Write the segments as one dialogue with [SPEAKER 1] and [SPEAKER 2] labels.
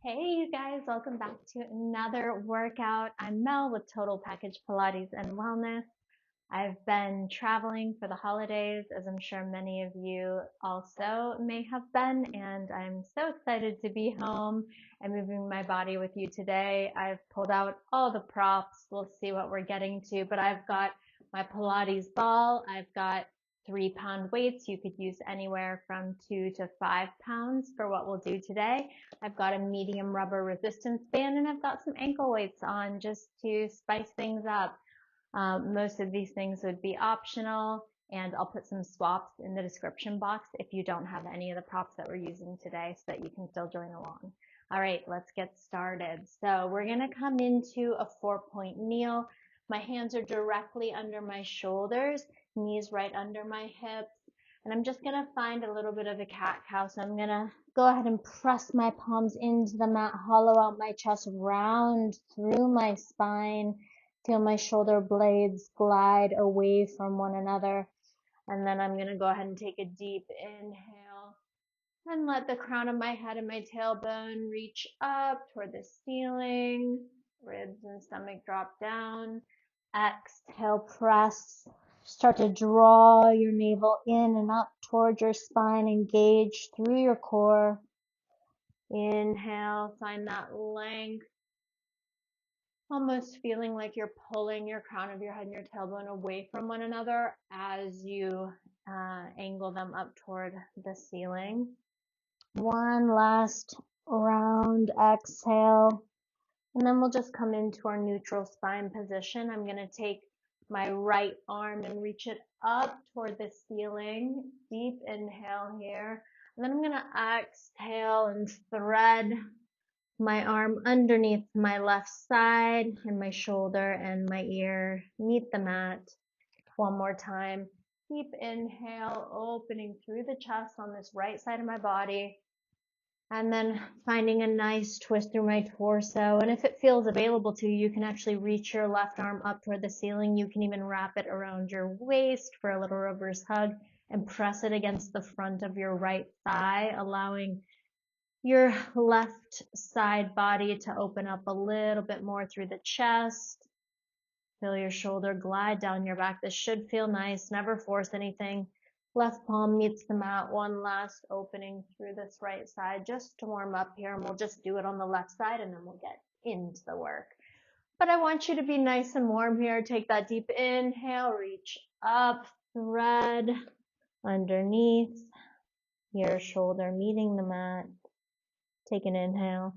[SPEAKER 1] Hey, you guys, welcome back to another workout. I'm Mel with Total Package Pilates and Wellness. I've been traveling for the holidays, as I'm sure many of you also may have been, and I'm so excited to be home and moving my body with you today. I've pulled out all the props. We'll see what we're getting to, but I've got my Pilates ball. I've got 3-pound weights. You could use anywhere from 2 to 5 pounds for what we'll do today. I've got a medium rubber resistance band, and I've got some ankle weights on just to spice things up. Most of these things would be optional, and I'll put some swaps in the description box if you don't have any of the props that we're using today so that you can still join along. All right, let's get started. So we're going to come into a 4-point kneel. My hands are directly under my shoulders, knees right under my hips, and I'm just going to find a little bit of a cat-cow. So I'm going to go ahead and press my palms into the mat, hollow out my chest, round through my spine. Feel my shoulder blades glide away from one another. And then I'm going to go ahead and take a deep inhale and let the crown of my head and my tailbone reach up toward the ceiling. Ribs and stomach drop down. Exhale, press. Start to draw your navel in and up toward your spine. Engage through your core. Inhale, find that length. Almost feeling like you're pulling your crown of your head and your tailbone away from one another as you angle them up toward the ceiling. One last round exhale, and then we'll just come into our neutral spine position. I'm going to take my right arm and reach it up toward the ceiling. Deep inhale here. And then I'm going to exhale and thread my arm underneath my left side, and my shoulder and my ear meet the mat. One more time. Deep inhale, opening through the chest on this right side of my body. And then finding a nice twist through my torso. And if it feels available to you, you can actually reach your left arm up toward the ceiling. You can even wrap it around your waist for a little reverse hug and press it against the front of your right thigh, allowing your left side body to open up a little bit more through the chest. Feel your shoulder glide down your back. This should feel nice. Never force anything. Left palm meets the mat. One last opening through this right side just to warm up here. And we'll just do it on the left side and then we'll get into the work. But I want you to be nice and warm here. Take that deep inhale. Reach up. Thread underneath your shoulder meeting the mat. Take an inhale.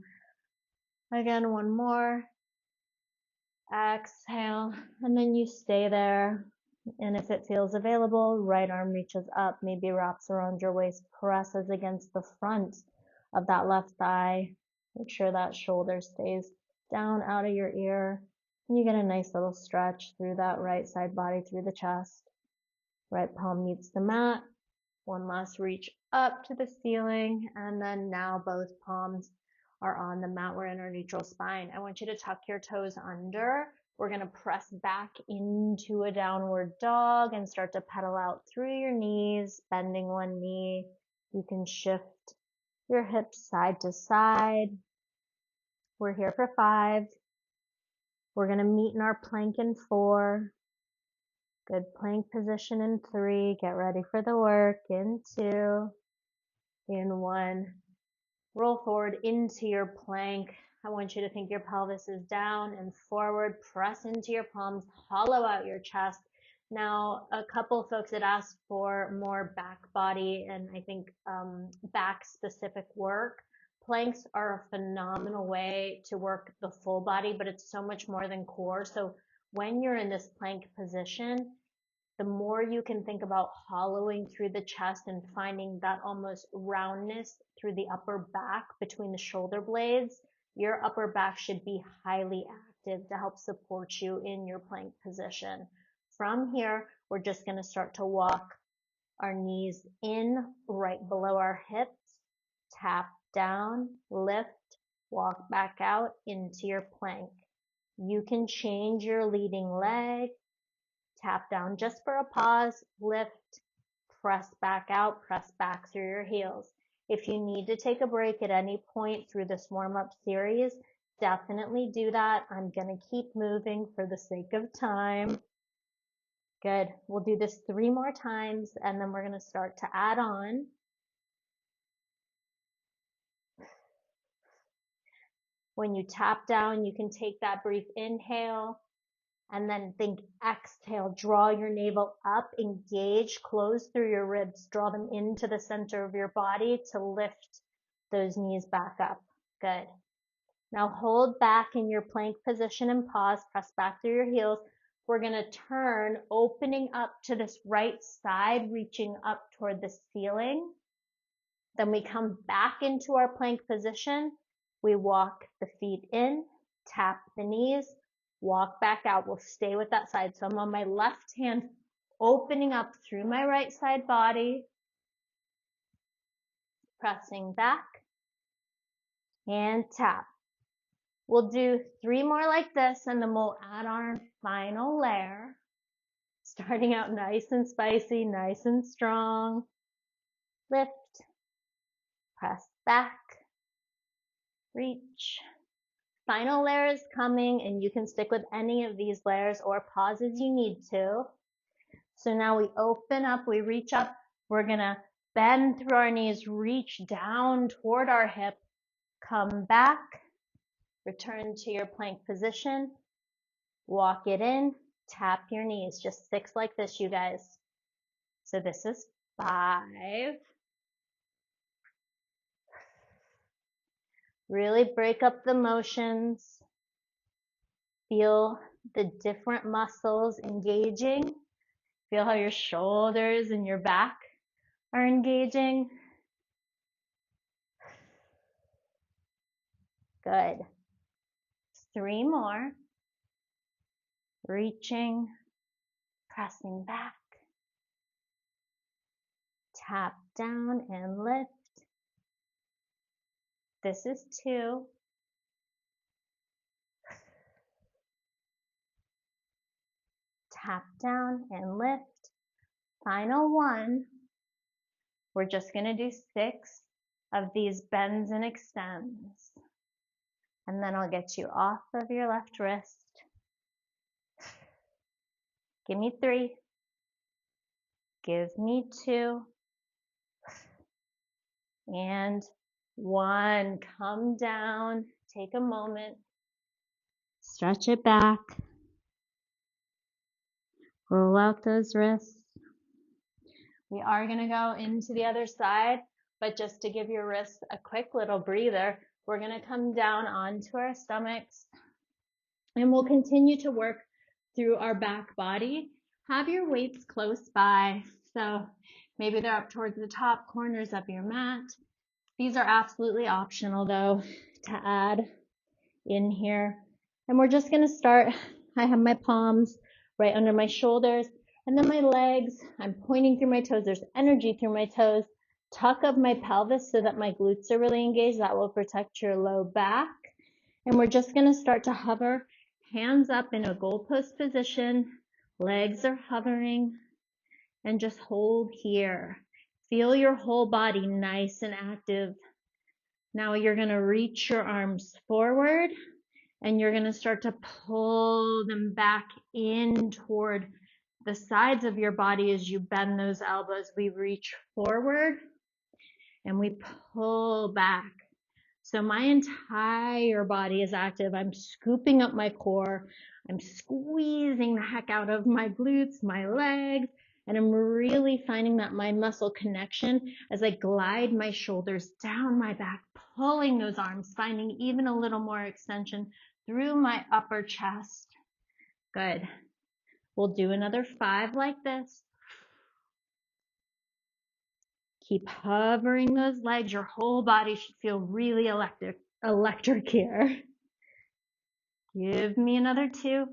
[SPEAKER 1] Again, one more. Exhale, and then you stay there. And if it feels available, right arm reaches up, maybe wraps around your waist, presses against the front of that left thigh. Make sure that shoulder stays down out of your ear. And you get a nice little stretch through that right side body, through the chest. Right palm meets the mat. One last reach up to the ceiling, and then now both palms are on the mat. We're in our neutral spine. I want you to tuck your toes under. We're going to press back into a downward dog and start to pedal out through your knees, bending one knee. You can shift your hips side to side. We're here for 5. We're going to meet in our plank in 4. Good plank position in 3. Get ready for the work in 2. In 1. Roll forward into your plank. I want you to think your pelvis is down and forward. Press into your palms. Hollow out your chest. Now, a couple folks had asked for more back body and I think back specific work. Planks are a phenomenal way to work the full body, but it's so much more than core. So when you're in this plank position, the more you can think about hollowing through the chest and finding that almost roundness through the upper back between the shoulder blades, your upper back should be highly active to help support you in your plank position. From here, we're just going to start to walk our knees in right below our hips, tap down, lift, walk back out into your plank. You can change your leading leg. Tap down just for a pause, lift, press back out, press back through your heels. If you need to take a break at any point through this warm-up series, definitely do that. I'm going to keep moving for the sake of time. Good. We'll do this 3 more times, and then we're going to start to add on. When you tap down, you can take that brief inhale, and then think exhale. Draw your navel up, engage, close through your ribs, draw them into the center of your body to lift those knees back up. Good. Now hold back in your plank position and pause, press back through your heels. We're going to turn, opening up to this right side, reaching up toward the ceiling. Then we come back into our plank position. We walk the feet in, tap the knees, walk back out. We'll stay with that side. So I'm on my left hand, opening up through my right side body, pressing back, and tap. We'll do 3 more like this, and then we'll add our final layer. Starting out nice and spicy, nice and strong. Lift, press back, reach. Final layer is coming, and you can stick with any of these layers or pause as you need to. So now we open up, we reach up. We're going to bend through our knees, reach down toward our hip, come back, return to your plank position, walk it in, tap your knees. Just 6 like this, you guys. So this is 5. Really break up the motions. Feel the different muscles engaging. Feel how your shoulders and your back are engaging. Good. 3 more. Reaching, pressing back. Tap down and lift. This is 2. Tap down and lift. Final 1. We're just going to do 6 of these bends and extends. And then I'll get you off of your left wrist. Give me 3. Give me 2. And 1. Come down. Take a moment. Stretch it back. Roll out those wrists. We are going to go into the other side, but just to give your wrists a quick little breather, we're going to come down onto our stomachs, and we'll continue to work through our back body. Have your weights close by, so maybe they're up towards the top corners of your mat. These are absolutely optional, though, to add in here. And we're just going to start. I have my palms right under my shoulders, and then my legs. I'm pointing through my toes. There's energy through my toes. Tuck up my pelvis so that my glutes are really engaged. That will protect your low back. And we're just going to start to hover, hands up in a goalpost position. Legs are hovering, and just hold here. Feel your whole body nice and active. Now you're going to reach your arms forward, and you're going to start to pull them back in toward the sides of your body as you bend those elbows. We reach forward and we pull back. So my entire body is active. I'm scooping up my core. I'm squeezing the heck out of my glutes, my legs, and I'm really finding that mind muscle connection as I glide my shoulders down my back, pulling those arms, finding even a little more extension through my upper chest. Good. We'll do another 5 like this. Keep hovering those legs. Your whole body should feel really electric here. Give me another 2.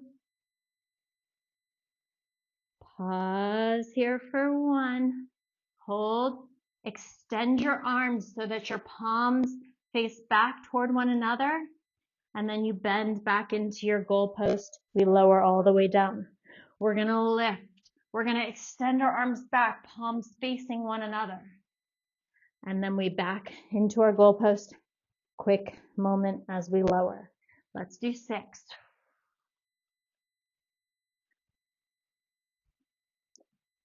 [SPEAKER 1] Pause here for 1. Hold. Extend your arms so that your palms face back toward one another. And then you bend back into your goalpost. We lower all the way down. We're going to lift. We're going to extend our arms back, palms facing one another. And then we back into our goalpost. Quick moment as we lower. Let's do 6.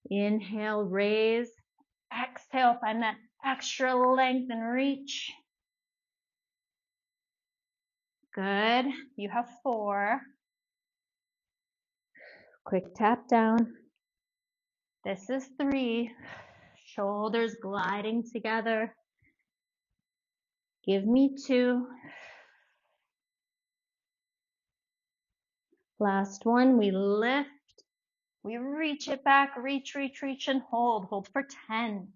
[SPEAKER 1] Inhale, raise. Exhale, find that extra length and reach. Good. You have 4. Quick tap down. This is 3. Shoulders gliding together. Give me 2. Last one. We lift. We reach it back. Reach, reach, reach, and hold. Hold for 10.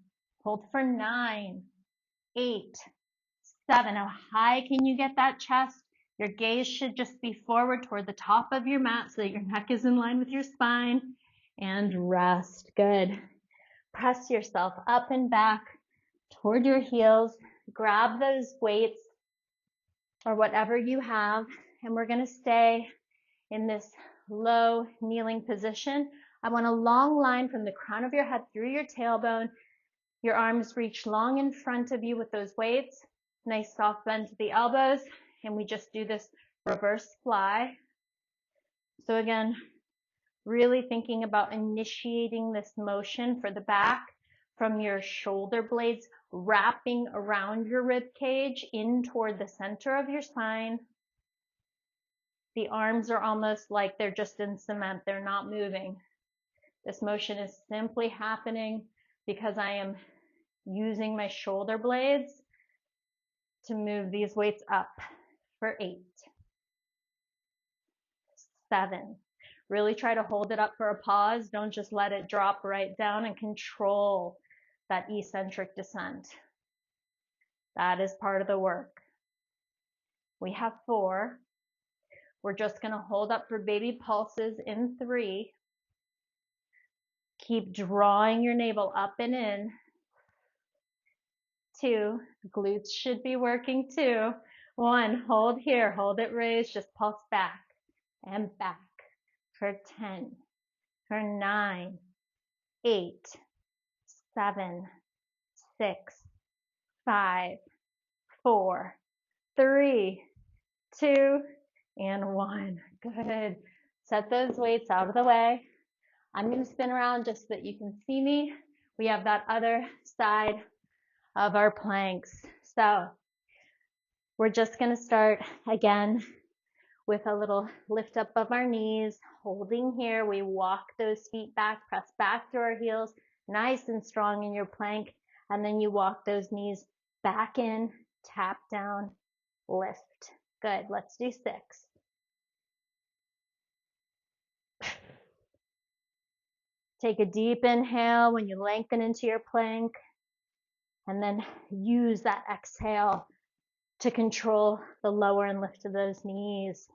[SPEAKER 1] Hold for 9, 8, 7. How high can you get that chest? Your gaze should just be forward toward the top of your mat so that your neck is in line with your spine. And rest. Good. Press yourself up and back toward your heels. Grab those weights or whatever you have. And we're going to stay in this low kneeling position. I want a long line from the crown of your head through your tailbone. Your arms reach long in front of you with those weights. Nice soft bend to the elbows. And we just do this reverse fly. So again, really thinking about initiating this motion for the back from your shoulder blades wrapping around your rib cage in toward the center of your spine. The arms are almost like they're just in cement. They're not moving. This motion is simply happening because I am using my shoulder blades to move these weights up for 8, 7. Really try to hold it up for a pause. Don't just let it drop right down, and control that eccentric descent. That is part of the work. We have 4. We're just going to hold up for baby pulses in 3. Keep drawing your navel up and in. 2. Glutes should be working too. 1. Hold here. Hold it raised. Just pulse back and back for 10, for 9, 8, 7, 6, 5, 4, 3, 2, and 1. Good. Set those weights out of the way. I'm going to spin around just so that you can see me. We have that other side of our planks. So we're just going to start again with a little lift up of our knees, holding here. We walk those feet back, press back through our heels, nice and strong in your plank. And then you walk those knees back in, tap down, lift. Good. Let's do 6. Take a deep inhale when you lengthen into your plank, and then use that exhale to control the lower and lift of those knees.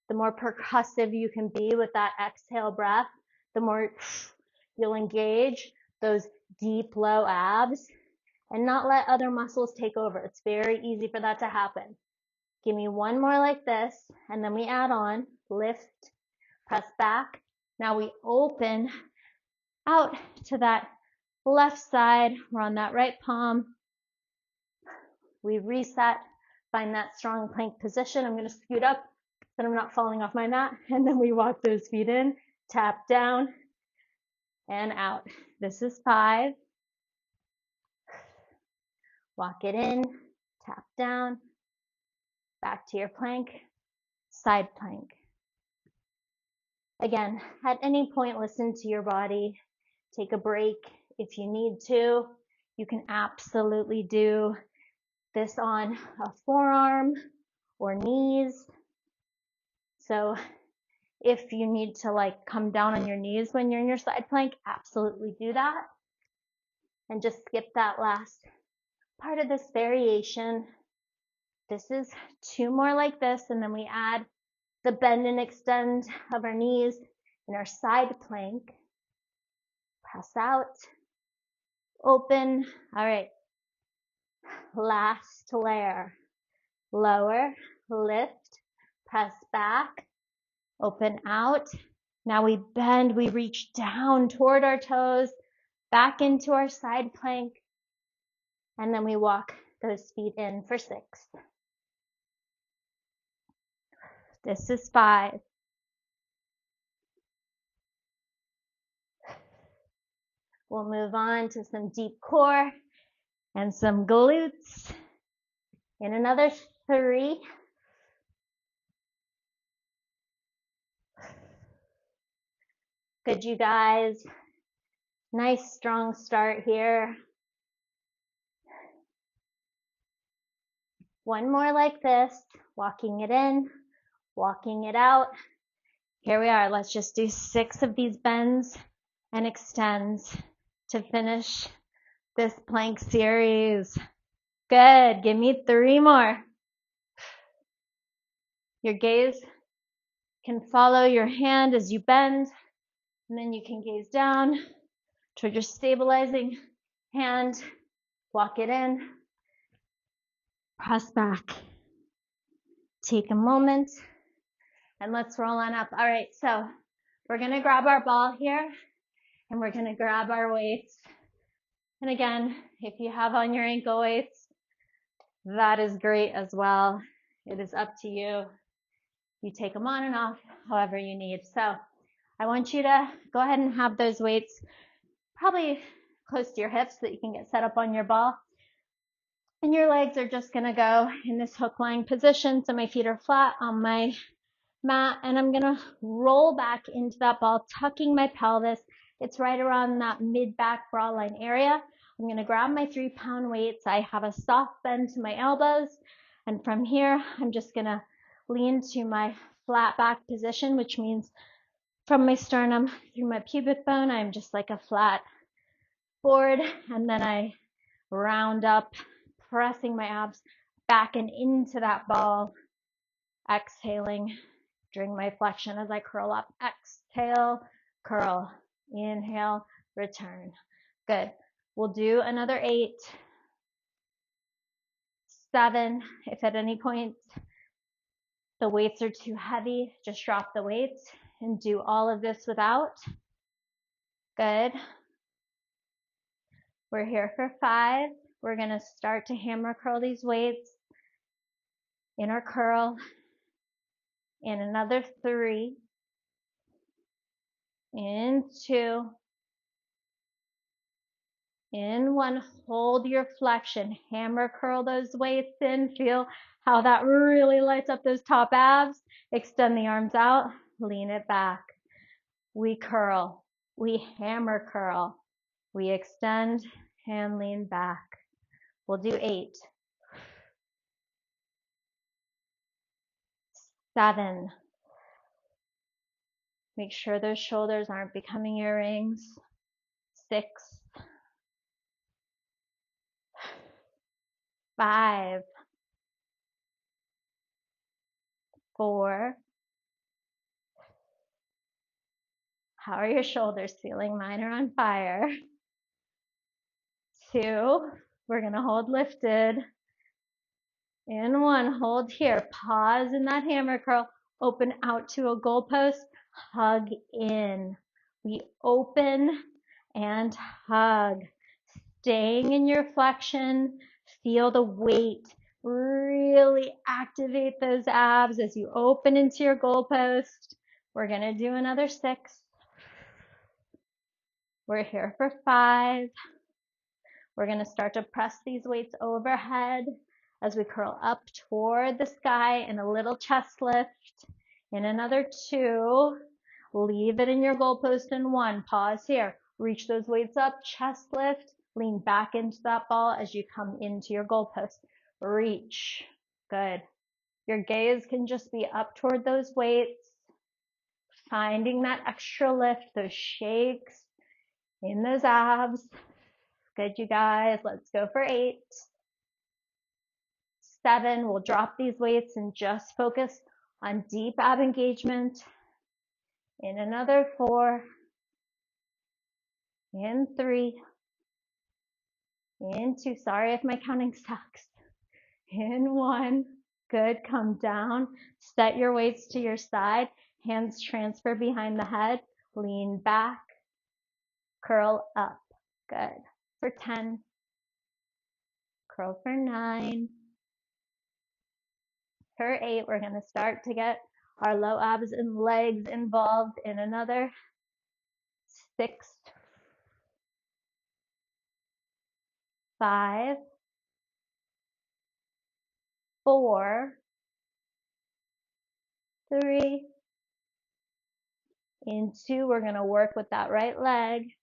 [SPEAKER 1] The more percussive you can be with that exhale breath, the more you'll engage those deep, low abs and not let other muscles take over. It's very easy for that to happen. Give me one more like this, and then we add on, lift, press back. Now we open out to that left side. We're on that right palm. We reset, find that strong plank position. I'm going to scoot up so that I'm not falling off my mat. And then we walk those feet in, tap down, and out. This is 5. Walk it in, tap down, back to your plank, side plank. Again, at any point, listen to your body. Take a break if you need to. You can absolutely do this on a forearm or knees. So if you need to come down on your knees when you're in your side plank, absolutely do that. And just skip that last part of this variation. This is 2 more like this, and then we add the bend and extend of our knees in our side plank. Press out, open. All right, last layer. Lower, lift, press back, open out. Now we bend, we reach down toward our toes, back into our side plank, and then we walk those feet in for 6. This is 5. We'll move on to some deep core and some glutes in another 3. Good, you guys. Nice strong start here. One more like this, walking it in, walking it out. Here we are. Let's just do 6 of these bends and extends to finish this plank series. Good. Give me 3 more. Your gaze can follow your hand as you bend, and then you can gaze down toward your stabilizing hand. Walk it in. Press back. Take a moment, and let's roll on up. All right, so we're going to grab our ball here, and we're going to grab our weights. And again, if you have on your ankle weights, that is great as well. It is up to you. You take them on and off however you need. So I want you to go ahead and have those weights probably close to your hips so that you can get set up on your ball. And your legs are just going to go in this hook lying position. So my feet are flat on my mat, and I'm going to roll back into that ball, tucking my pelvis. It's right around that mid-back bra line area. I'm going to grab my 3-pound weights. I have a soft bend to my elbows. And from here, I'm just going to lean to my flat back position, which means from my sternum through my pubic bone, I'm just like a flat board. And then I round up, pressing my abs back and into that ball, exhaling during my flexion as I curl up. Exhale, curl, inhale, return. Good. We'll do another 8, 7. If at any point the weights are too heavy, just drop the weights and do all of this without. Good. We're here for 5. We're going to start to hammer curl these weights. Inner curl. In another 3. In 2. In 1, hold your flexion. Hammer curl those weights in. Feel how that really lights up those top abs. Extend the arms out. Lean it back. We curl. We hammer curl. We extend and lean back. We'll do 8. 7. Make sure those shoulders aren't becoming earrings. 6. 5. 4. How are your shoulders feeling? Mine are on fire. 2. We're going to hold lifted. In 1, hold here. Pause in that hammer curl. Open out to a goalpost. Hug in. We open and hug. Staying in your flexion. Feel the weight. Really activate those abs as you open into your goalpost. We're going to do another 6. We're here for 5. We're going to start to press these weights overhead as we curl up toward the sky in a little chest lift. In another 2. Leave it in your goalpost in 1. Pause here. Reach those weights up, chest lift. Lean back into that ball as you come into your goalpost. Reach. Good. Your gaze can just be up toward those weights, finding that extra lift, those shakes in those abs. Good, you guys. Let's go for 8. 7. We'll drop these weights and just focus on deep ab engagement. In another 4. In 3. In 2. Sorry if my counting sucks. In 1. Good. Come down. Set your weights to your side. Hands transfer behind the head. Lean back. Curl up. Good. For 10. Curl for 9. For 8, we're going to start to get our low abs and legs involved in another 6, 5, 4, 3, in 2, we're going to work with that right leg.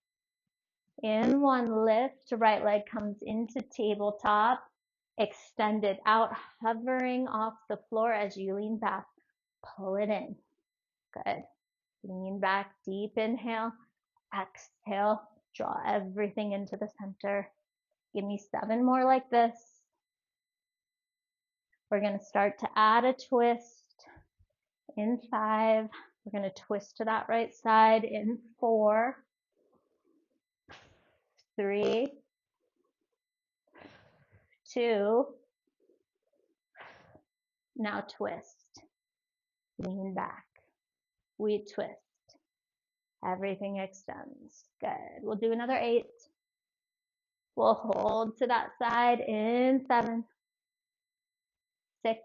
[SPEAKER 1] In 1, lift, right leg comes into tabletop, extend it out, hovering off the floor as you lean back. Pull it in. Good. Lean back, deep inhale, exhale, draw everything into the center. Give me 7 more like this. We're going to start to add a twist in 5. We're going to twist to that right side in 4, 3, 2, now twist. Lean back. We twist. Everything extends. Good. We'll do another 8. We'll hold to that side in 7, 6.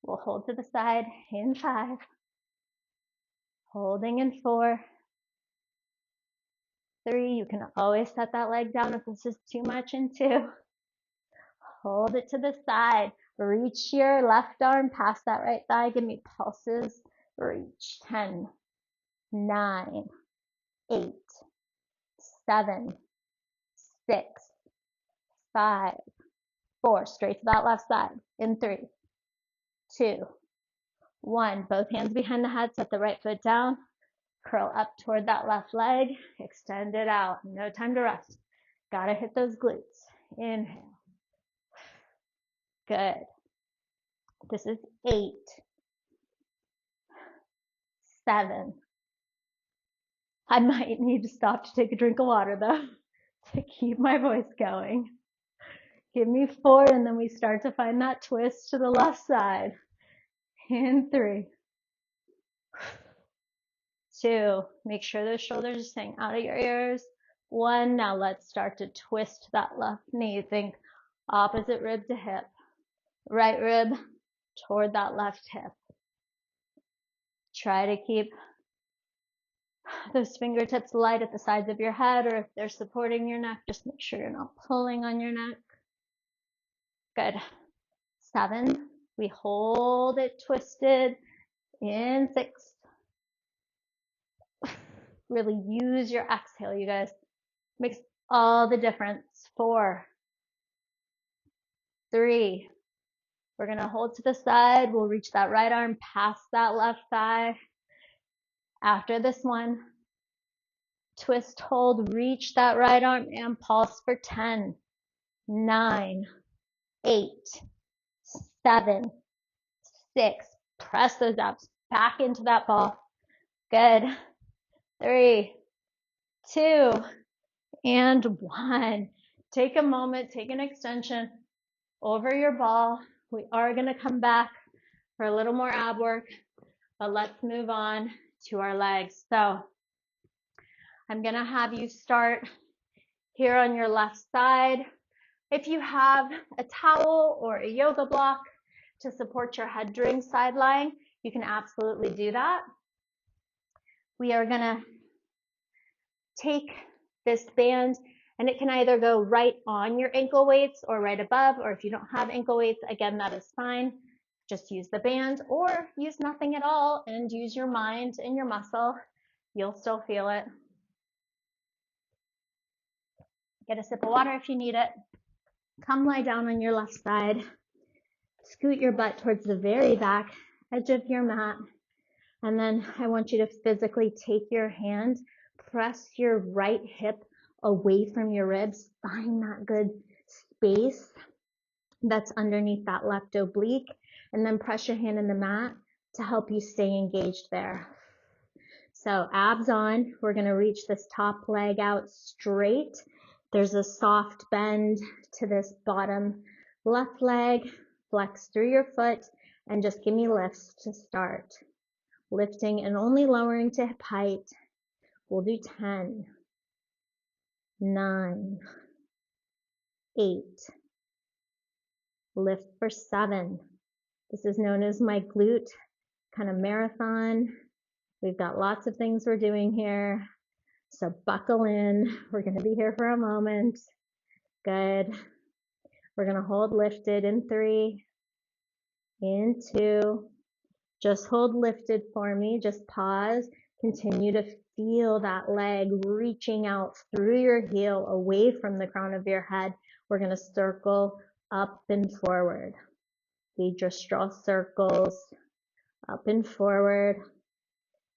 [SPEAKER 1] We'll hold to the side in 5. Holding in 4, 3. You can always set that leg down if this is too much in 2. Hold it to the side. Reach your left arm past that right thigh. Give me pulses. Reach. 10, 9, 8, 7, 6, 5, 4. Straight to that left side. In 3, 2, 1. Both hands behind the head. Set the right foot down. Curl up toward that left leg. Extend it out. No time to rest. Gotta hit those glutes. Inhale. Good. This is 8, 7. I might need to stop to take a drink of water though to keep my voice going. Give me 4, and then we start to find that twist to the left side. In 3, 2. Make sure those shoulders are staying out of your ears. 1. Now let's start to twist that left knee. Think opposite rib to hip. Right rib toward that left hip. Try to keep those fingertips light at the sides of your head, or if they're supporting your neck, just make sure you're not pulling on your neck. Good. 7. We hold it twisted. In 6. Really use your exhale, you guys. Makes all the difference. 4, 3. We're going to hold to the side. We'll reach that right arm past that left thigh. After this one, twist, hold, reach that right arm and pulse for 10, 9, 8, 7, 6. Press those abs back into that ball. Good. 3, 2, and 1. Take a moment, take an extension over your ball. We are going to come back for a little more ab work, but let's move on to our legs. So I'm going to have you start here on your left side. If you have a towel or a yoga block to support your head during side lying, you can absolutely do that. We are going to take this band, and it can either go right on your ankle weights or right above, or if you don't have ankle weights, again, that is fine. Just use the band, or use nothing at all and use your mind and your muscle. You'll still feel it. Get a sip of water if you need it. Come lie down on your left side. Scoot your butt towards the very back edge of your mat. And then I want you to physically take your hand, press your right hip away from your ribs. Find that good space that's underneath that left oblique. And then press your hand in the mat to help you stay engaged there. So abs on. We're going to reach this top leg out straight. There's a soft bend to this bottom left leg. Flex through your foot and just give me lifts to start. Lifting and only lowering to hip height. We'll do 10, 9, 8, lift for 7. This is known as my glute kind of marathon. We've got lots of things we're doing here, so buckle in. We're going to be here for a moment. Good. We're going to hold lifted in 3, in 2. Just hold lifted for me. Just pause. Continue to feel that leg reaching out through your heel away from the crown of your head. We're going to circle up and forward. We just draw circles up and forward.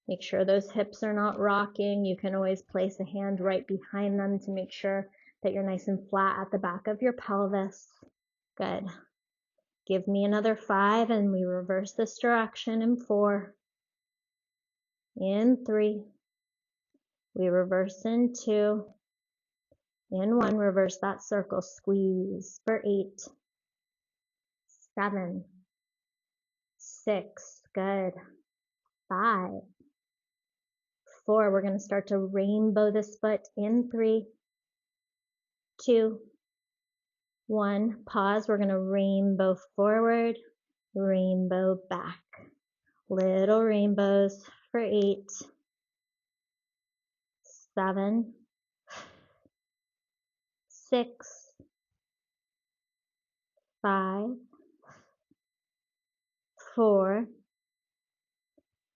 [SPEAKER 1] Make sure those hips are not rocking. You can always place a hand right behind them to make sure that you're nice and flat at the back of your pelvis. Good. Give me another 5 and we reverse this direction in 4. In 3. We reverse in 2. In 1, reverse that circle. Squeeze for 8. 7. 6. Good. 5. 4. We're going to start to rainbow this foot in 3, 2, 1. Pause. We're going to rainbow forward, rainbow back. Little rainbows for 8, 7, 6, 5, 4.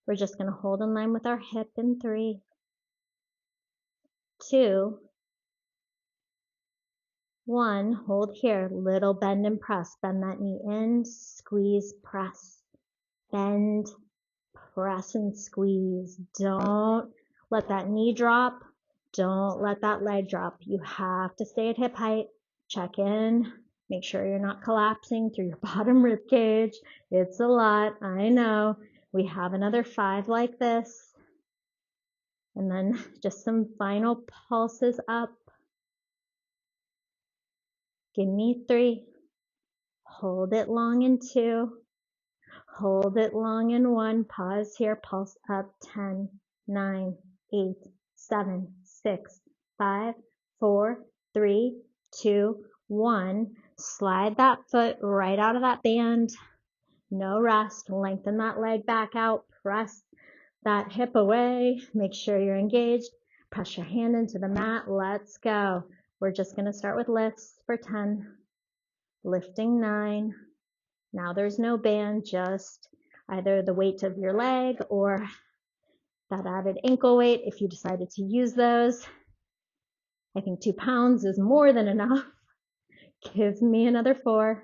[SPEAKER 1] We're just going to hold in line with our hip in 3, 2, 1. Hold here. Little bend and press. Bend that knee in. Squeeze, press. Bend, press, and squeeze. Don't let that knee drop. Don't let that leg drop. You have to stay at hip height. Check in. Make sure you're not collapsing through your bottom rib cage. It's a lot. I know. We have another 5 like this. And then just some final pulses up. Give me 3. Hold it long in 2. Hold it long in 1. Pause here. Pulse up. 10, 9, 8, 7, 6, 5, 4, 3, 2, 1. Slide that foot right out of that band. No rest. Lengthen that leg back out. Press that hip away. Make sure you're engaged. Press your hand into the mat. Let's go. We're just going to start with lifts for 10. Lifting 9. Now there's no band, just either the weight of your leg or that added ankle weight if you decided to use those. I think 2 pounds is more than enough. Give me another 4.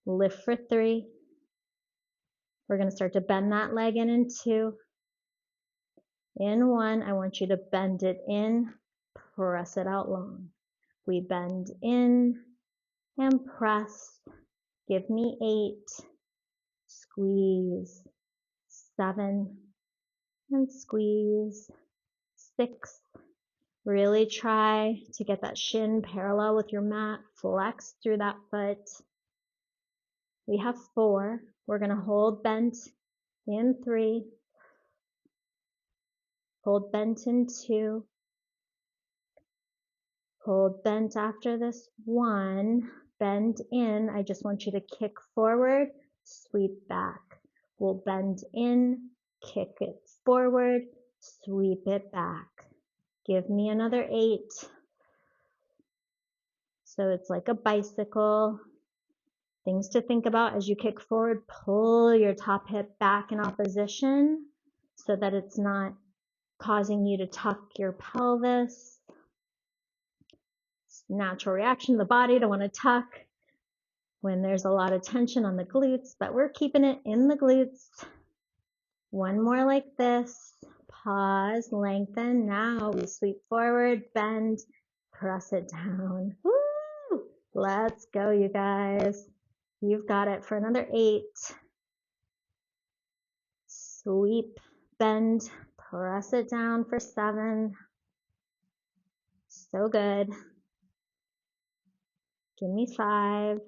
[SPEAKER 1] Lift for 3. We're going to start to bend that leg in 2. In 1, I want you to bend it in, press it out long. We bend in and press. Give me 8. Squeeze. 7. And squeeze. 6. Really try to get that shin parallel with your mat. Flex through that foot. We have 4. We're going to hold bent in 3. Hold bent in 2. Hold bent after this 1. Bend in. I just want you to kick forward, sweep back. We'll bend in, kick it forward, sweep it back. Give me another 8. So it's like a bicycle. Things to think about as you kick forward. Pull your top hip back in opposition so that it's not causing you to tuck your pelvis. It's a natural reaction of the body to want to tuck when there's a lot of tension on the glutes, but we're keeping it in the glutes. One more like this. Pause, lengthen. Now we sweep forward, bend, press it down. Woo! Let's go, you guys. You've got it for another 8. Sweep, bend, press it down for 7. So good. Give me 5.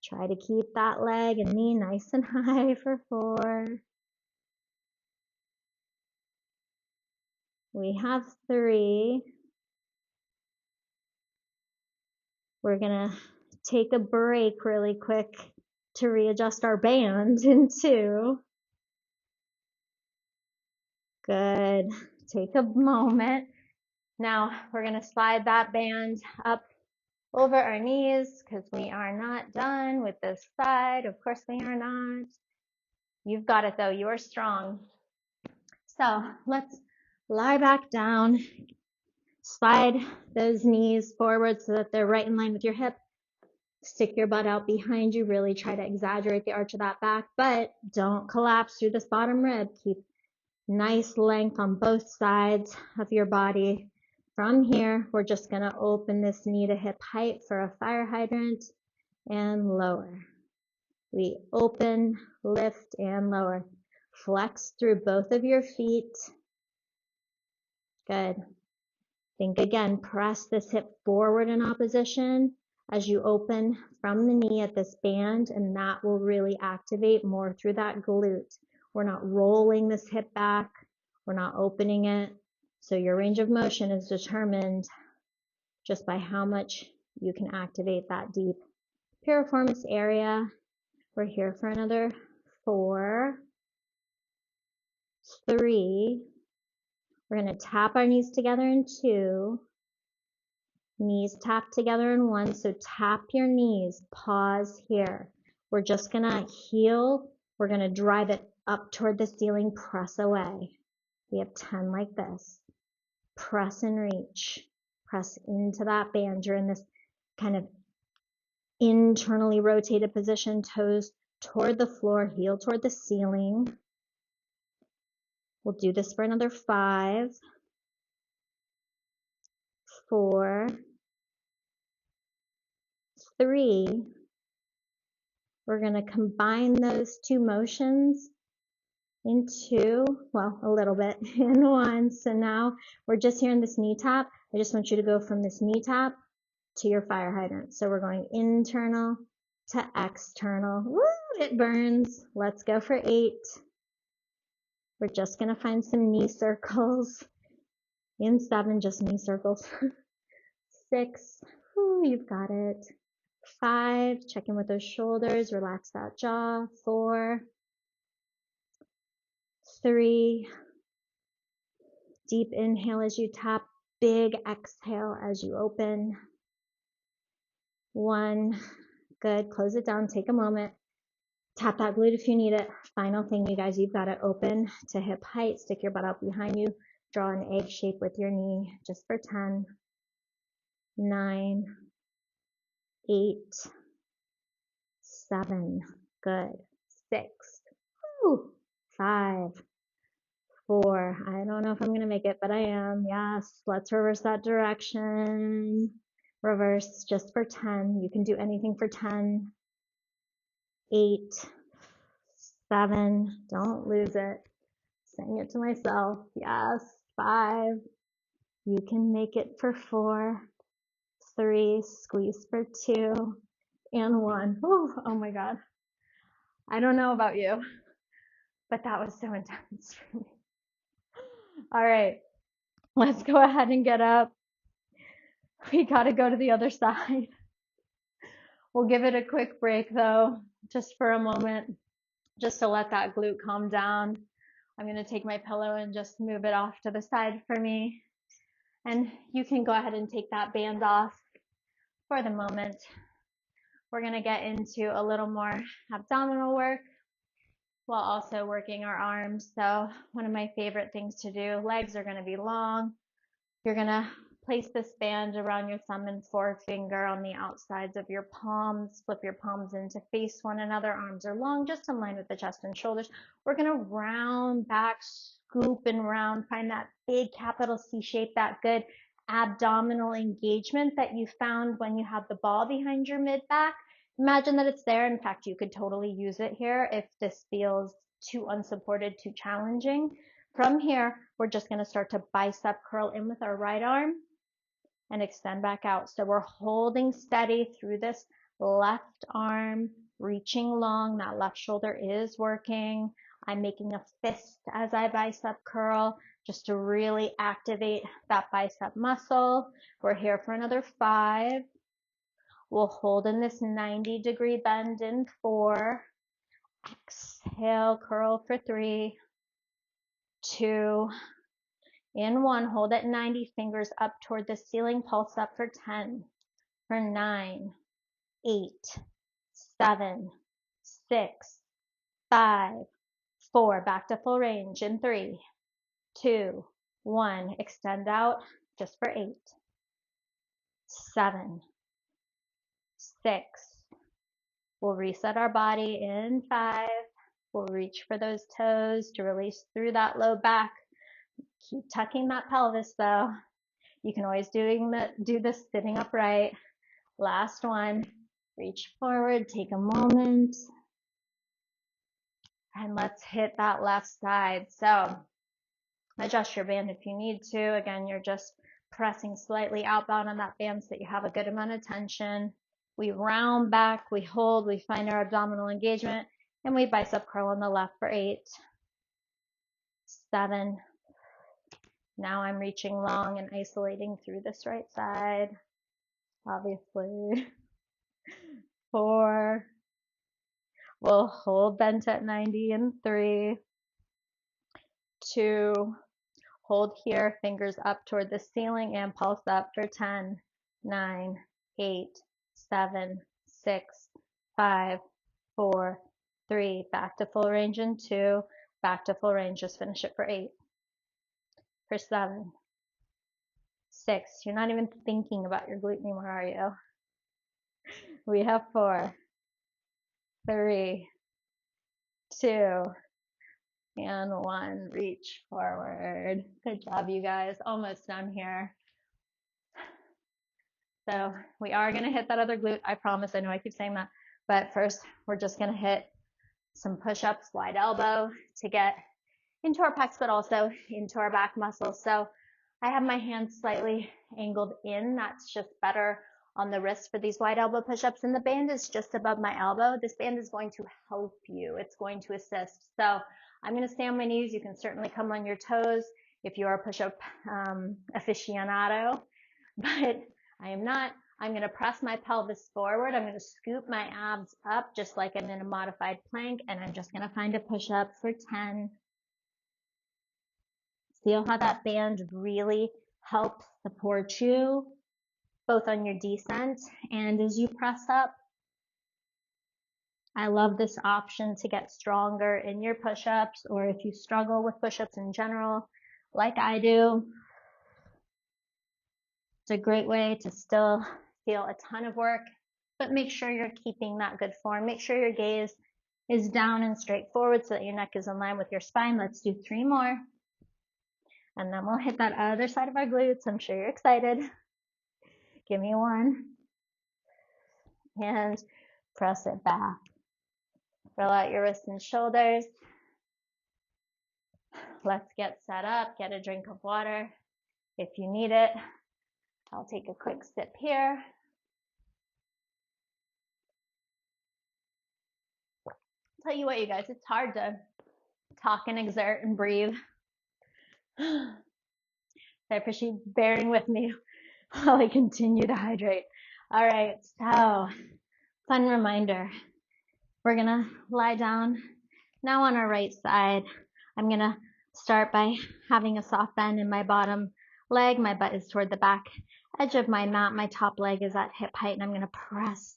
[SPEAKER 1] Try to keep that leg and knee nice and high for 4. We have 3. We're gonna take a break really quick to readjust our band in 2. Good. Take a moment. Now we're gonna slide that band up over our knees because we are not done with this side. Of course we are not. You've got it though. You are strong. So let's lie back down. Slide those knees forward so that they're right in line with your hip. Stick your butt out behind you. Really try to exaggerate the arch of that back, but don't collapse through this bottom rib. Keep nice length on both sides of your body. From here, we're just going to open this knee to hip height for a fire hydrant and lower. We open, lift, and lower. Flex through both of your feet. Good. Think again, press this hip forward in opposition as you open from the knee at this band, and that will really activate more through that glute. We're not rolling this hip back. We're not opening it. So your range of motion is determined just by how much you can activate that deep piriformis area. We're here for another 4, 3. We're going to tap our knees together in 2. Knees tap together in 1. So tap your knees. Pause here. We're just going to heel. We're going to drive it up toward the ceiling. Press away. We have 10 like this. Press and reach. Press into that band. You're in this kind of internally rotated position, toes toward the floor, heel toward the ceiling. We'll do this for another 5, 4, 3. We're going to combine those 2 motions into, well, a little bit in 1. So now we're just here in this knee tap. I just want you to go from this knee tap to your fire hydrant. So we're going internal to external. Woo, it burns. Let's go for 8. We're just going to find some knee circles. In 7, just knee circles. 6, woo, you've got it. 5, check in with those shoulders, relax that jaw. 4, 3, deep inhale as you tap, big exhale as you open. 1, good, close it down, take a moment. Tap that glute if you need it. Final thing, you guys, you've got it open to hip height. Stick your butt out behind you. Draw an egg shape with your knee just for 10, 9, 8, 7, good, 6, woo, 5, 4, I don't know if I'm going to make it, but I am. Yes, let's reverse that direction. Reverse just for 10. You can do anything for 10, 8, 7, don't lose it. Saying it to myself. Yes, 5, you can make it for 4, 3, squeeze for 2, and 1. Oh my God. I don't know about you, but that was so intense for me. All right, let's go ahead and get up. We got to go to the other side. We'll give it a quick break though, just for a moment, just to let that glute calm down. I'm going to take my pillow and just move it off to the side for me. And you can go ahead and take that band off for the moment. We're going to get into a little more abdominal work while also working our arms. So one of my favorite things to do, legs are going to be long. You're going to place this band around your thumb and forefinger on the outsides of your palms. Flip your palms in to face one another. Arms are long, just in line with the chest and shoulders. We're going to round back, scoop and round. Find that big capital C shape, that good abdominal engagement that you found when you had the ball behind your mid back. Imagine that it's there. In fact, you could totally use it here if this feels too unsupported, too challenging. From here, we're just going to start to bicep curl in with our right arm and extend back out. So we're holding steady through this left arm, reaching long. That left shoulder is working. I'm making a fist as I bicep curl, just to really activate that bicep muscle. We're here for another 5. We'll hold in this 90-degree bend in 4. Exhale, curl for 3, 2, and 1. Hold at 90, fingers up toward the ceiling, pulse up for 10, for 9, 8, 7, 6, 5, 4. Back to full range in 3, 2, 1. Extend out just for 8, 7, 6. We'll reset our body in 5. We'll reach for those toes to release through that low back. Keep tucking that pelvis though. You can always do this sitting upright. Last one. Reach forward, take a moment. And let's hit that left side. So adjust your band if you need to. Again, you're just pressing slightly outbound on that band so that you have a good amount of tension. We round back, we hold, we find our abdominal engagement, and we bicep curl on the left for 8, 7. Now I'm reaching long and isolating through this right side, obviously. 4. We'll hold bent at 90 in 3, 2. Hold here, fingers up toward the ceiling and pulse up for 10, 9, 8, 7, 6, 5, 4, 3. Back to full range in 2. Back to full range. Just finish it for 8, for 7, 6. You're not even thinking about your glute anymore, are you? We have 4, 3, 2, and 1. Reach forward. Good job, you guys. Almost done here. So we are going to hit that other glute. I promise. I know I keep saying that. But first, we're just going to hit some push-ups, wide elbow, to get into our pecs, but also into our back muscles. So I have my hands slightly angled in. That's just better on the wrist for these wide elbow push-ups. And the band is just above my elbow. This band is going to help you. It's going to assist. So I'm going to stay on my knees. You can certainly come on your toes if you are a push-up aficionado, but I am not. I'm going to press my pelvis forward. I'm going to scoop my abs up just like I'm in a modified plank, and I'm just going to find a push-up for 10. Feel how that band really helps support you, both on your descent and as you press up. I love this option to get stronger in your push-ups, or if you struggle with push-ups in general, like I do. It's a great way to still feel a ton of work, but make sure you're keeping that good form. Make sure your gaze is down and straight forward so that your neck is in line with your spine. Let's do 3 more. And then we'll hit that other side of our glutes. I'm sure you're excited. Give me 1. And press it back. Roll out your wrists and shoulders. Let's get set up. Get a drink of water if you need it. I'll take a quick sip here. Tell you what, you guys, it's hard to talk and exert and breathe. I appreciate you bearing with me while I continue to hydrate. All right, so fun reminder. We're gonna lie down now on our right side. I'm gonna start by having a soft bend in my bottom leg. My butt is toward the back edge of my mat. My top leg is at hip height, and I'm gonna press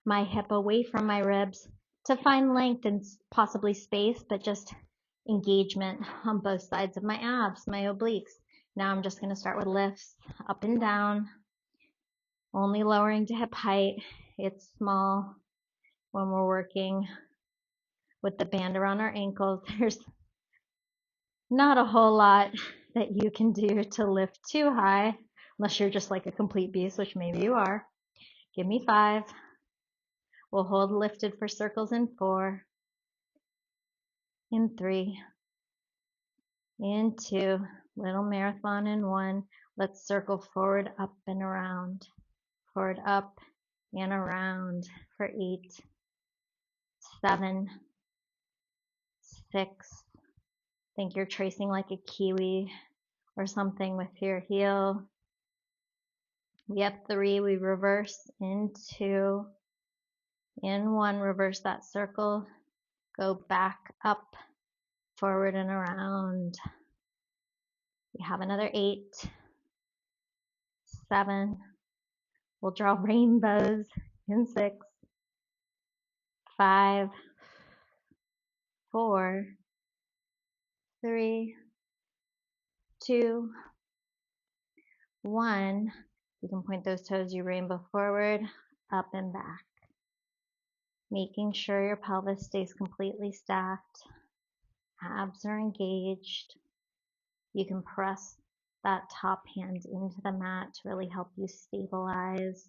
[SPEAKER 1] my hip away from my ribs to find length and possibly space, but just engagement on both sides of my abs, my obliques. Now I'm just going to start with lifts up and down, only lowering to hip height. It's small when we're working with the band around our ankles. There's not a whole lot that you can do to lift too high, unless you're just like a complete beast, which maybe you are. Give me 5. We'll hold lifted for circles in 4, in 3, in 2, little marathon in 1. Let's circle forward, up and around, forward, up and around for 8, 7, 6. Think you're tracing like a kiwi. or something with your heel. Yep, 3, we reverse in 2, in 1, reverse that circle, go back up, forward and around. We have another 8, 7, we'll draw rainbows in 6, 5, 4, 3, 2, 1. You can point those toes, you rainbow forward, up and back. Making sure your pelvis stays completely stacked. Abs are engaged. You can press that top hand into the mat to really help you stabilize.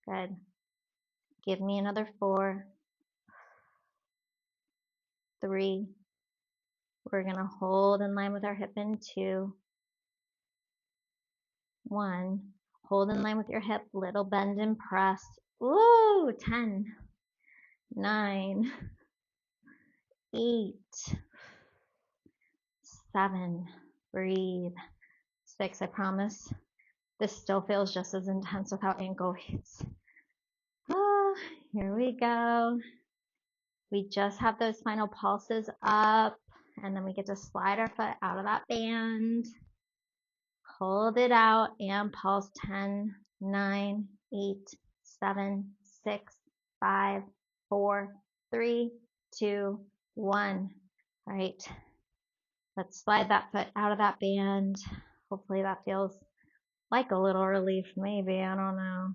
[SPEAKER 1] Good. Give me another 4, 3. We're going to hold in line with our hip in 2, 1. Hold in line with your hip, little bend and press. Ooh, 10, 9, 8, 7, breathe, 6. I promise this still feels just as intense without ankle weights. Ah, here we go. We just have those final pulses up, and then we get to slide our foot out of that band. Hold it out and pulse. 10, 9, 8, 7, 6, 5, 4, 3, 2, 1. All right, let's slide that foot out of that band. Hopefully that feels like a little relief, maybe, I don't know.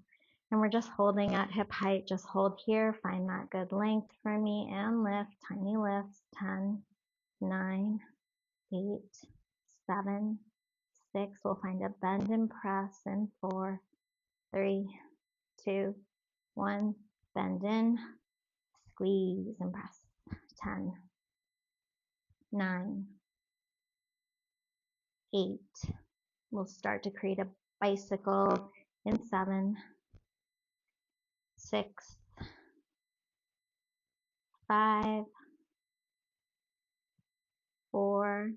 [SPEAKER 1] And we're just holding at hip height. Just hold here, find that good length for me, and lift, tiny lifts. 10, 9, 8, 7, 6. We'll find a bend and press in 4, 3, 2, 1. Bend in, squeeze and press. 10, 9, 8. We'll start to create a bicycle in 7, 6, 5, 4.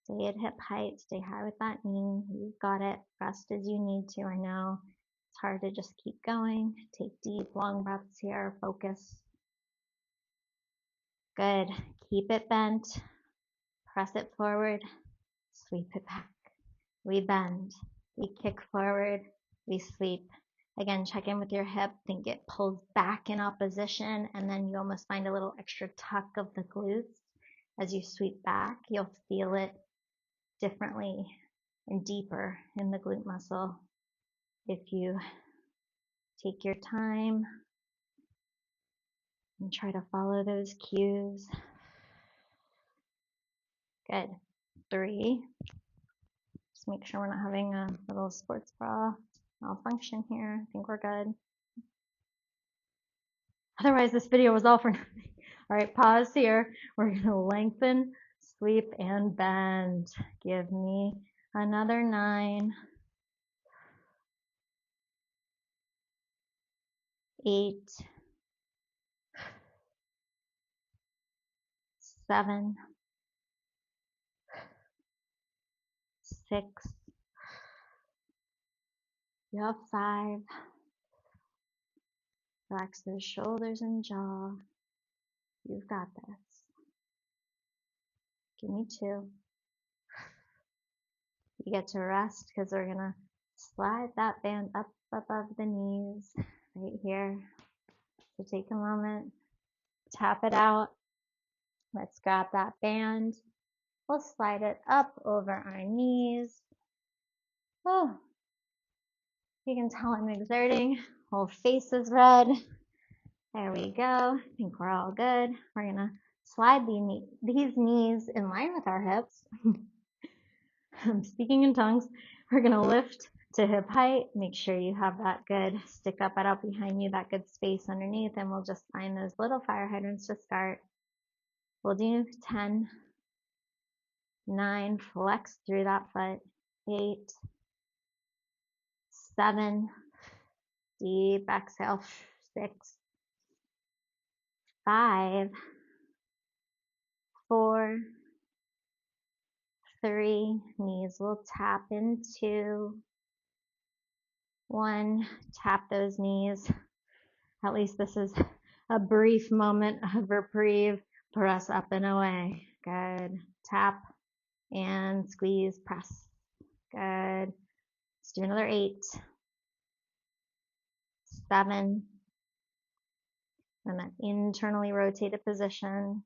[SPEAKER 1] Stay at hip height, stay high with that knee. You've got it. Rest as you need to. I know it's hard to just keep going. Take deep, long breaths here. Focus. Good. Keep it bent. Press it forward. Sweep it back. We bend. We kick forward. We sweep. Again, check in with your hip. Think it pulls back in opposition, and then you almost find a little extra tuck of the glutes. As you sweep back, you'll feel it differently and deeper in the glute muscle if you take your time and try to follow those cues. Good. 3. Just make sure we're not having a little sports bra malfunction here. I think we're good. Otherwise, this video was all for nothing. All right, pause here. We're going to lengthen, sweep, and bend. Give me another 9, 8, 7, 6. You have 5. Relax those shoulders and jaw. You've got this. Give me 2. You get to rest because we're going to slide that band up above the knees right here. So take a moment, tap it out. Let's grab that band. We'll slide it up over our knees. Oh, you can tell I'm exerting. Whole face is red. There we go. I think we're all good. We're going to slide these knees in line with our hips. I'm speaking in tongues. We're going to lift to hip height. Make sure you have that good stick up and out behind you, that good space underneath, and we'll just find those little fire hydrants to start. We'll do 10, 9, flex through that foot, 8, 7, deep exhale, 6, 5, 4, 3, knees will tap in 2, 1, tap those knees. At least this is a brief moment of reprieve. Press up and away. Good. Tap and squeeze, press. Good. Let's do another 8, 7, and that internally rotated position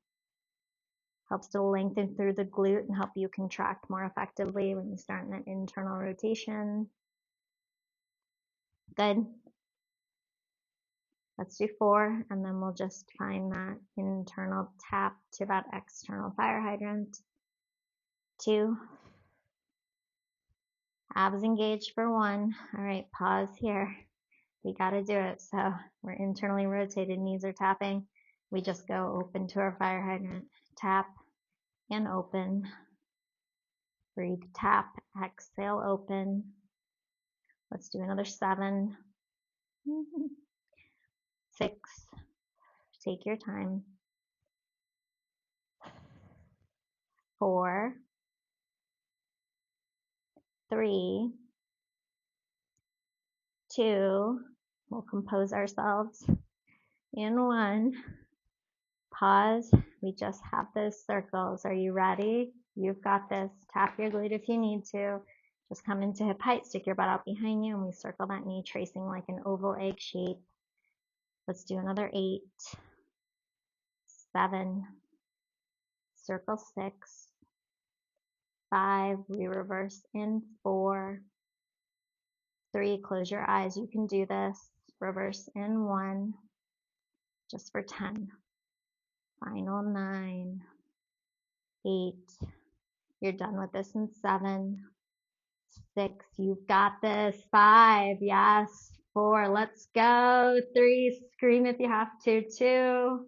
[SPEAKER 1] helps to lengthen through the glute and help you contract more effectively when you start in that internal rotation. Good. Let's do 4, and then we'll just find that internal tap to that external fire hydrant. 2. Abs engaged for 1. All right, pause here. We got to do it. So we're internally rotated, knees are tapping. We just go open to our fire hydrant. Tap and open. Breathe, tap, exhale, open. Let's do another 7. 6. Take your time. 4. 3. 2. We'll compose ourselves. In 1. Pause. We just have those circles. Are you ready? You've got this. Tap your glute if you need to. Just come into hip height, stick your butt out behind you, and we circle that knee, tracing like an oval egg shape. Let's do another 8, 7, circle 6, 5, we reverse in 4, 3, close your eyes, you can do this, reverse in 1, just for 10, final 9, 8, you're done with this in 7, 6, you've got this, 5, yes, 4, let's go, 3, scream if you have to, 2,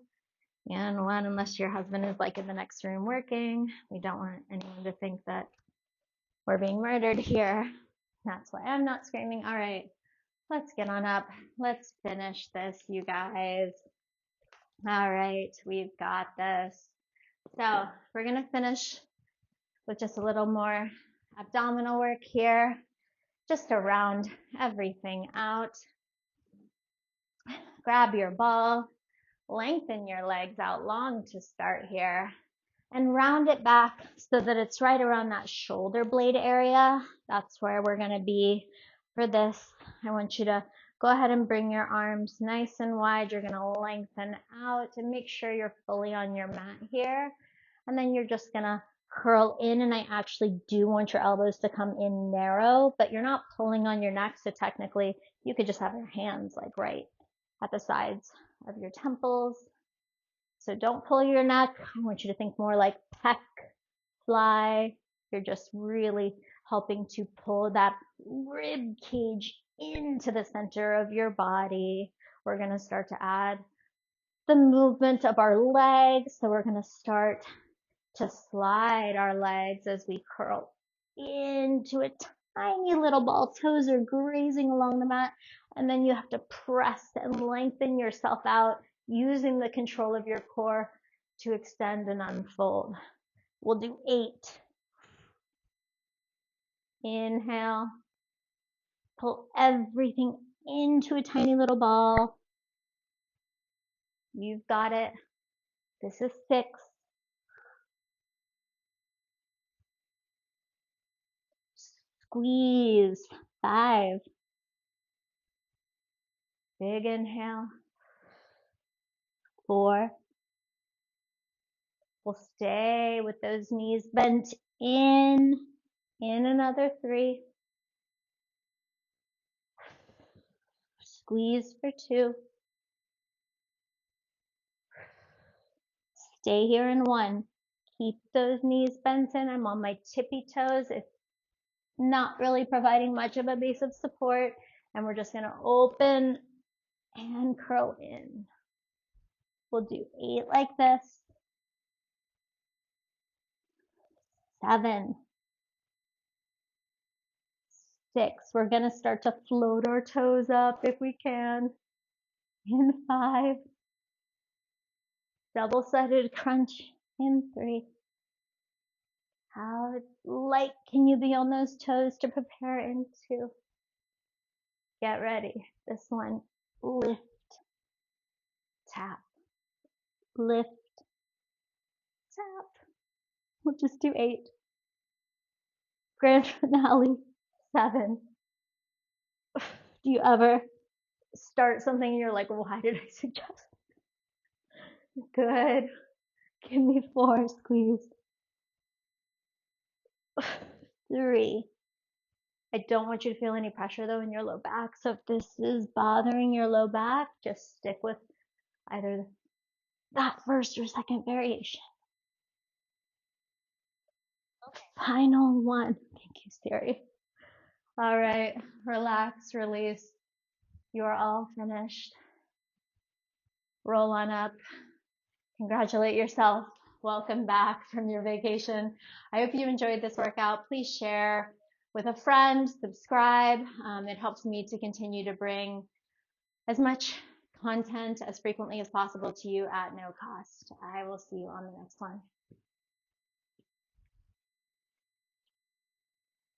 [SPEAKER 1] and 1, unless your husband is like in the next room working. We don't want anyone to think that we're being murdered here. That's why I'm not screaming. All right, let's get on up. Let's finish this, you guys. All right, we've got this. So we're gonna finish with just a little more abdominal work here, just to round everything out. Grab your ball, lengthen your legs out long to start here, and round it back so that it's right around that shoulder blade area. That's where we're going to be for this. I want you to go ahead and bring your arms nice and wide. You're going to lengthen out and make sure you're fully on your mat here. And then you're just going to curl in, and I actually do want your elbows to come in narrow, but you're not pulling on your neck, so technically you could just have your hands like right at the sides of your temples. So don't pull your neck. I want you to think more like peck, fly. You're just really helping to pull that rib cage into the center of your body. We're going to start to add the movement of our legs. So we're going to start to slide our legs as we curl into a tiny little ball. Toes are grazing along the mat. And then you have to press and lengthen yourself out, using the control of your core to extend and unfold. We'll do 8. Inhale. Pull everything into a tiny little ball. You've got it. This is 6. Squeeze. 5. Big inhale. 4. We'll stay with those knees bent in another 3. Squeeze for 2. Stay here in 1. Keep those knees bent in. I'm on my tippy toes. It's not really providing much of a base of support. And we're just going to open and curl in. We'll do 8 like this. 7. 6. We're going to start to float our toes up if we can. In 5. Double-sided crunch in 3. How light can you be on those toes to prepare into? Get ready. This one, lift, tap, lift, tap. We'll just do 8. Grand finale, 7. Do you ever start something and you're like, why did I suggest? Good. Give me 4, squeeze. 3. I don't want you to feel any pressure though in your low back. So if this is bothering your low back, just stick with either that first or second variation. Final one. Thank you, Siri. All right, relax, release. You are all finished. Roll on up. Congratulate yourself. Welcome back from your vacation. I hope you enjoyed this workout. Please share with a friend, subscribe. It helps me to continue to bring as much content as frequently as possible to you at no cost. I will see you on the next one.